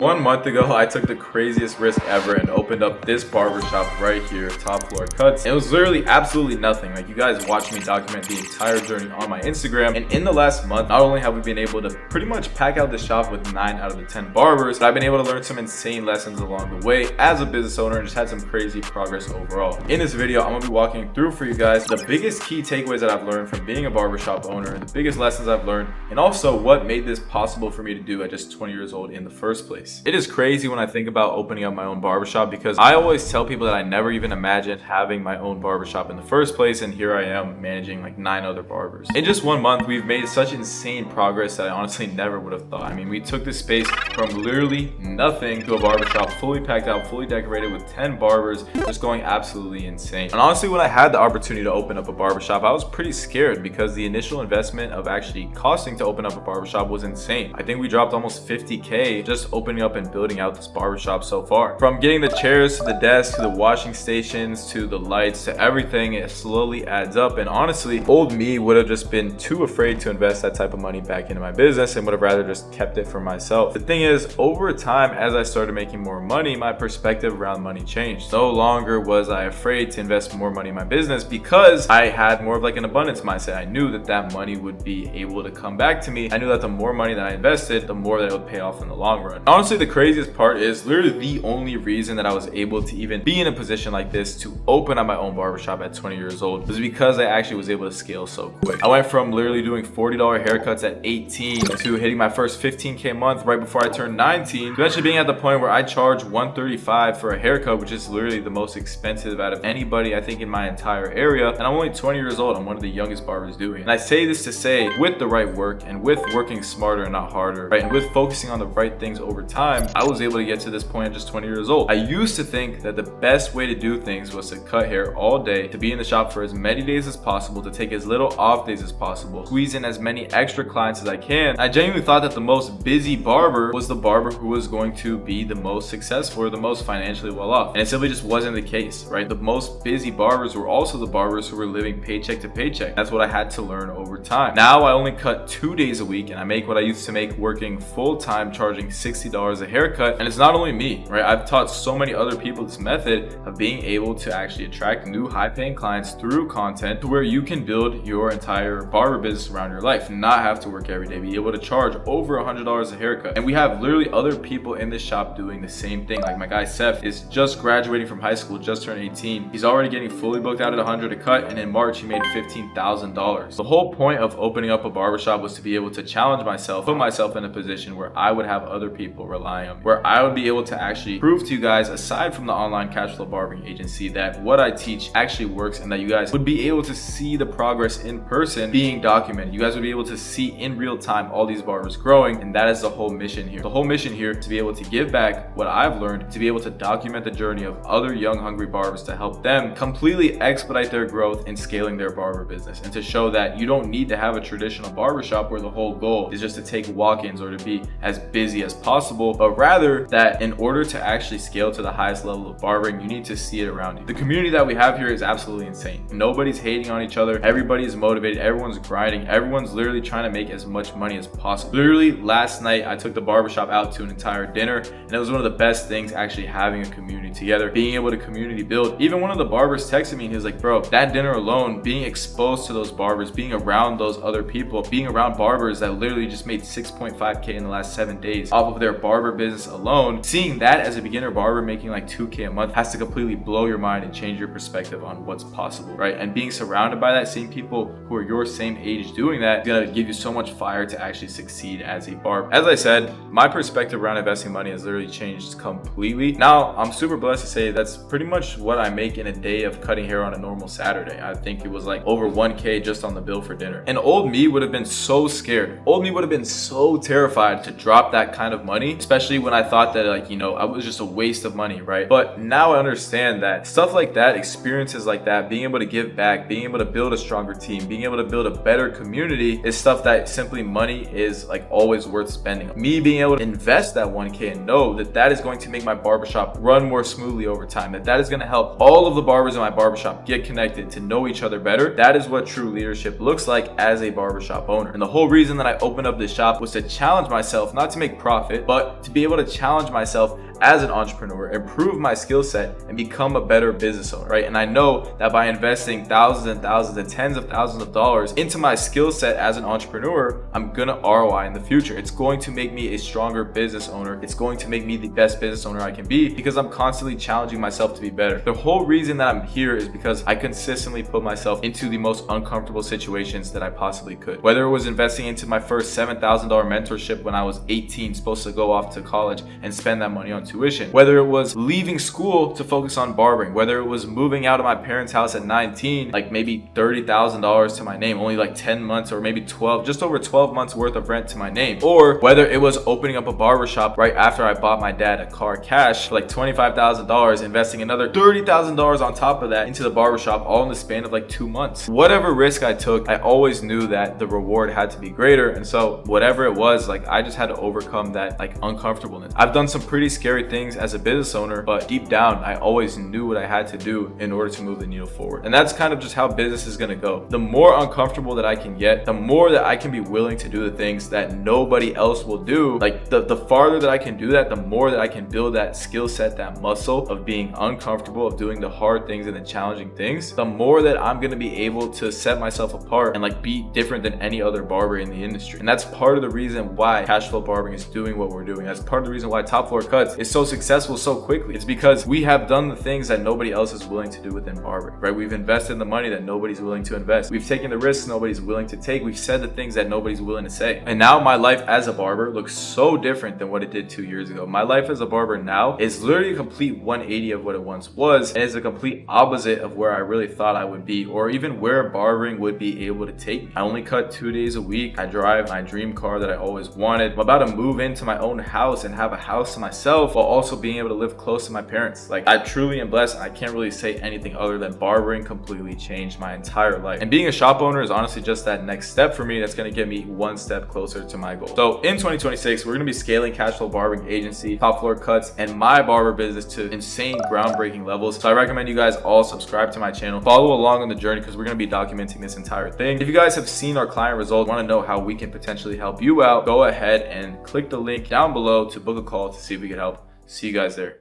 1 month ago, I took the craziest risk ever and opened up this barbershop right here, Top Floor Cuts. It was literally absolutely nothing. Like, you guys watched me document the entire journey on my Instagram. And in the last month, not only have we been able to pretty much pack out the shop with 9 out of the 10 barbers, but I've been able to learn some insane lessons along the way as a business owner and just had some crazy progress overall. In this video, I'm gonna be walking through for you guys the biggest key takeaways that I've learned from being a barbershop owner, the biggest lessons I've learned, and also what made this possible for me to do at just 20 years old in the first place. It is crazy when I think about opening up my own barbershop because I always tell people that I never even imagined having my own barbershop in the first place, and here I am managing like 9 other barbers. In just 1 month, we've made such insane progress that I honestly never would have thought. I mean, we took this space from literally nothing to a barbershop fully packed out, fully decorated with 10 barbers, just going absolutely insane. And honestly, when I had the opportunity to open up a barbershop, I was pretty scared because the initial investment of actually costing to open up a barbershop was insane. I think we dropped almost 50K just opening up and building out this barbershop so far. From getting the chairs to the desk to the washing stations to the lights to everything, it slowly adds up. And honestly, old me would have just been too afraid to invest that type of money back into my business and would have rather just kept it for myself. The thing is, over time, as I started making more money, my perspective around money changed. No longer was I afraid to invest more money in my business because I had more of like an abundance mindset. I knew that that money would be able to come back to me. I knew that the more money that I invested, the more that it would pay off in the long run. Honestly, the craziest part is literally the only reason that I was able to even be in a position like this to open up my own barbershop at 20 years old was because I actually was able to scale so quick. I went from literally doing $40 haircuts at 18 to hitting my first 15K a month right before I turned 19 to actually being at the point where I charge $135 for a haircut, which is literally the most expensive out of anybody I think in my entire area. And I'm only 20 years old. I'm one of the youngest barbers doing it. And I say this to say, with the right work and with working smarter and not harder, right, and with focusing on the right things over time, I was able to get to this point at just 20 years old. I used to think that the best way to do things was to cut hair all day, to be in the shop for as many days as possible, to take as little off days as possible, squeeze in as many extra clients as I can. I genuinely thought that the most busy barber was the barber who was going to be the most successful or the most financially well off. And it simply just wasn't the case, right? The most busy barbers were also the barbers who were living paycheck to paycheck. That's what I had to learn over time. Now I only cut 2 days a week and I make what I used to make working full time, charging $60 a haircut. And it's not only me, right? I've taught so many other people this method of being able to actually attract new high-paying clients through content to where you can build your entire barber business around your life, not have to work every day, be able to charge over $100 a haircut. And we have literally other people in this shop doing the same thing. Like my guy Seth is just graduating from high school, just turned 18. He's already getting fully booked out at 100 a cut, and in March he made $15,000. The whole point of opening up a barbershop was to be able to challenge myself, put myself in a position where I would have other people relying on me, where I would be able to actually prove to you guys, aside from the online cash flow barbering agency, that what I teach actually works and that you guys would be able to see the progress in person being documented. You guys would be able to see in real time all these barbers growing, and that is the whole mission here. The whole mission here is to be able to give back what I've learned, to be able to document the journey of other young, hungry barbers to help them completely expedite their growth in scaling their barber business, and to show that you don't need to have a traditional barbershop where the whole goal is just to take walk-ins or to be as busy as possible, but rather that in order to actually scale to the highest level of barbering, you need to see it around you. The community that we have here is absolutely insane. Nobody's hating on each other. Everybody is motivated. Everyone's grinding. Everyone's literally trying to make as much money as possible. Literally last night, I took the barbershop out to an entire dinner, and it was one of the best things actually having a community together, being able to community build. Even one of the barbers texted me and he was like, bro, that dinner alone, being exposed to those barbers, being around those other people, being around barbers that literally just made 6.5K in the last 7 days off of their barber business alone, seeing that as a beginner barber making like 2K a month has to completely blow your mind and change your perspective on what's possible, right? And being surrounded by that, seeing people who are your same age doing that, is gonna give you so much fire to actually succeed as a barber. As I said, my perspective around investing money has literally changed completely. Now, I'm super blessed to say that's pretty much what I make in a day of cutting hair on a normal Saturday. I think it was like over 1K just on the bill for dinner. And old me would have been so scared. Old me would have been so terrified to drop that kind of money, especially when I thought that, like, you know, I was just a waste of money, right? But now I understand that stuff like that, experiences like that, being able to give back, being able to build a stronger team, being able to build a better community is stuff that simply money is like always worth spending. Me being able to invest that 1K and know that that is going to make my barbershop run more smoothly over time, that is going to help all of the barbers in my barbershop get connected to know each other better. That is what true leadership looks like as a barbershop owner. And the whole reason that I opened up this shop was to challenge myself, not to make profit, but but to be able to challenge myself as an entrepreneur, improve my skill set, and become a better business owner, right? And I know that by investing thousands and thousands and tens of thousands of dollars into my skill set as an entrepreneur, I'm gonna ROI in the future. It's going to make me a stronger business owner. It's going to make me the best business owner I can be because I'm constantly challenging myself to be better. The whole reason that I'm here is because I consistently put myself into the most uncomfortable situations that I possibly could. Whether it was investing into my first $7,000 mentorship when I was 18, supposed to go off to college and spend that money on tuition, whether it was leaving school to focus on barbering, whether it was moving out of my parents' house at 19, like maybe $30,000 to my name, only like 10 months or maybe 12, just over 12 months worth of rent to my name, or whether it was opening up a barbershop right after I bought my dad a car cash for like $25,000, investing another $30,000 on top of that into the barbershop, all in the span of like 2 months. Whatever risk I took, I always knew that the reward had to be greater. And so whatever it was, like I just had to overcome that like uncomfortableness. I've done some pretty scary things as a business owner, but deep down, I always knew what I had to do in order to move the needle forward. And that's kind of just how business is gonna go. The more uncomfortable that I can get, the more that I can be willing to do the things that nobody else will do. Like the farther that I can do that, the more that I can build that skill set, that muscle of being uncomfortable, of doing the hard things and the challenging things, the more that I'm gonna be able to set myself apart and like be different than any other barber in the industry. And that's part of the reason why Cashflow Barbering is doing what we're doing. That's part of the reason why Top Floor Cuts is so successful so quickly. It's because we have done the things that nobody else is willing to do within barbering, right? We've invested the money that nobody's willing to invest. We've taken the risks nobody's willing to take. We've said the things that nobody's willing to say. And now my life as a barber looks so different than what it did 2 years ago. My life as a barber now is literally a complete 180 of what it once was, and it's a complete opposite of where I really thought I would be, or even where barbering would be able to take me. I only cut 2 days a week. I drive my dream car that I always wanted. I'm about to move into my own house and have a house to myself while also being able to live close to my parents. Like, I truly am blessed. I can't really say anything other than barbering completely changed my entire life. And being a shop owner is honestly just that next step for me that's going to get me one step closer to my goal. So in 2026, we're going to be scaling Cashflow Barbering Agency, Top Floor Cuts, and my barber business to insane groundbreaking levels. So I recommend you guys all subscribe to my channel, follow along on the journey because we're going to be documenting this entire thing. If you guys have seen our client results, want to know how we can potentially help you out, go ahead and click the link down below to book a call to see if we can help. See you guys there.